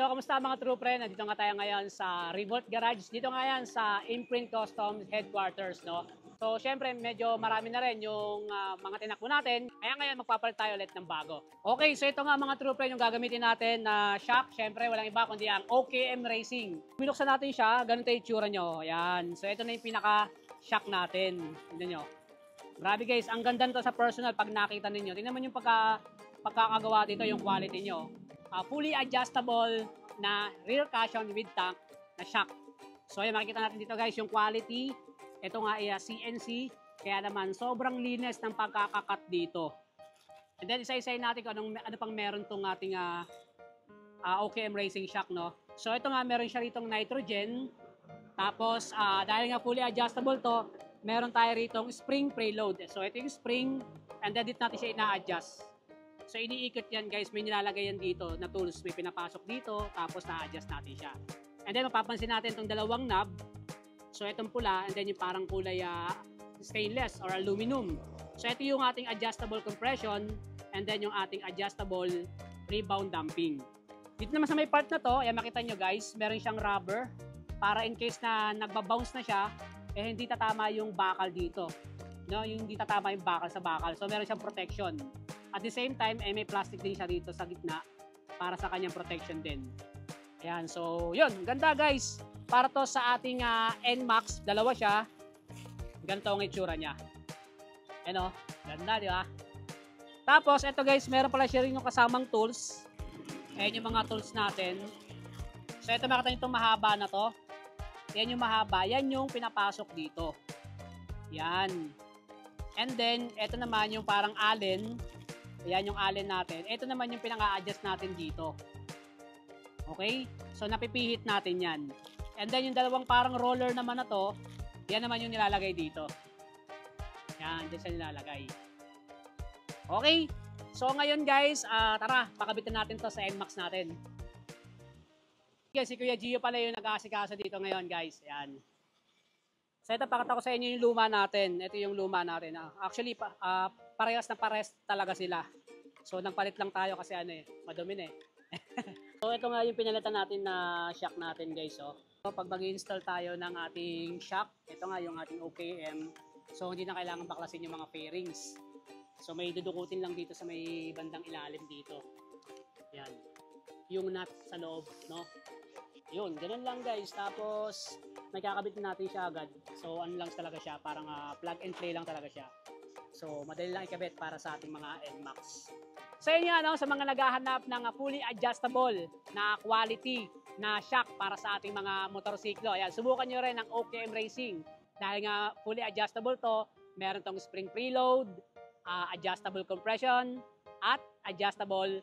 So, kamusta mga true friend? Nandito nga tayo ngayon sa Revolt Garage. Dito nga yan sa Imprint Customs Headquarters, no? So, syempre, medyo marami na rin yung mga tinakbo natin. Kaya ngayon, magpapalit tayo ulit ng bago. Okay, so ito nga mga true friend yung gagamitin natin na shock. Syempre, walang iba kundi ang OKM Racing. Binuksan natin siya, ganito yung itsura nyo. Ayan. So, ito na yung pinaka-shock natin. Tignan nyo. Grabe guys, ang ganda nito sa personal pag nakita ninyo. Tingnan mo yung pagkakagawa dito, yung quality nyo. Fully adjustable na rear cushion with tank na shock. So ayan, makikita natin dito guys yung quality. Ito nga ay CNC, kaya naman sobrang linis ng pagkakakat dito. And then isa-isayin natin kung ano pang meron tong ating OKM Racing shock, no? So ito nga, meron siya ritong nitrogen. Tapos dahil nga fully adjustable to, meron tayo ritong spring preload. So ito yung spring, and then dito natin siya ina-adjust. So iniikot yan guys, may nilalagay yan dito na tools, may pinapasok dito, tapos na-adjust natin siya. And then mapapansin natin itong dalawang knob. So itong pula, and then yung parang kulay stainless or aluminum. So ito yung ating adjustable compression, and then yung ating adjustable rebound damping. Dito naman sa may part na to, ayan makita nyo guys, meron siyang rubber para in case na nagbabounce na siya, eh hindi tatama yung bakal dito. No, yung hindi tatama yung bakal sa bakal. So meron siyang protection. At the same time, may plastic din siya dito sa gitna para sa kanyang protection din. Ayan, so yun, ganda guys. Para to sa ating NMAX, dalawa siya. Ganito ang itsura niya. Ayan o, ganda di ba? Tapos, ito guys, meron pala siya rin yung kasamang tools. Ayan yung mga tools natin. So ito makita nyo itong mahaba na to. Yan yung mahaba, yan yung pinapasok dito. Yan. And then, ito naman yung parang allen. Ayan yung allen natin. Ito naman yung pinaka-adjust natin dito. Okay? So, napipihit natin yan. And then, yung dalawang parang roller naman na to, yan naman yung nilalagay dito. Yan, dyan siya nilalagay. Okay? So, ngayon guys, tara, pakabitin natin to sa NMAX natin. Okay, si Kuya Gio pala yung nag-aasikaso dito ngayon guys. Ayan. So, ito, pakita ko sa inyo yung luma natin. Ito yung luma natin. Actually, parehas na parehas talaga sila. So, nagpalit lang tayo kasi madumi na eh. So, ito nga yung pinalitan natin na shock natin guys. So, pag mag-install tayo ng ating shock, ito nga yung ating OKM. So, hindi na kailangan baklasin yung mga fairings. So, may dudukutin lang dito sa may bandang ilalim dito. Yan. Yung nut sa loob, no? Yun, ganun lang guys. Tapos, may kakabit natin siya agad. So, ano lang talaga siya, parang plug and play lang talaga siya. So, madali lang ikabit para sa ating mga NMAX. So, yun nga, sa mga naghahanap ng fully adjustable na quality na shock para sa ating mga motorsiklo. Ayan, subukan nyo rin ang OKM Racing. Dahil nga fully adjustable to, meron tong spring preload, adjustable compression, at adjustable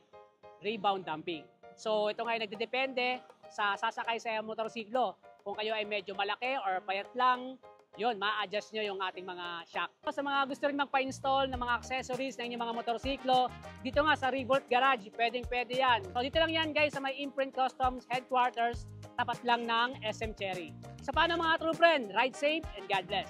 rebound damping. So, ito nga ay nagdedepende sa sasakay sa motorsiklo. Kung kayo ay medyo malaki or payat lang, yun, ma-adjust nyo yung ating mga shock. Sa mga gusto rin magpa-install ng mga accessories ng inyong mga motorsiklo, dito nga sa Revolt Garage, pwedeng-pwede yan. So dito lang yan guys sa may Imprint Customs Headquarters, tapat lang ng SM Cherry. So paano mga true friend, ride safe and God bless!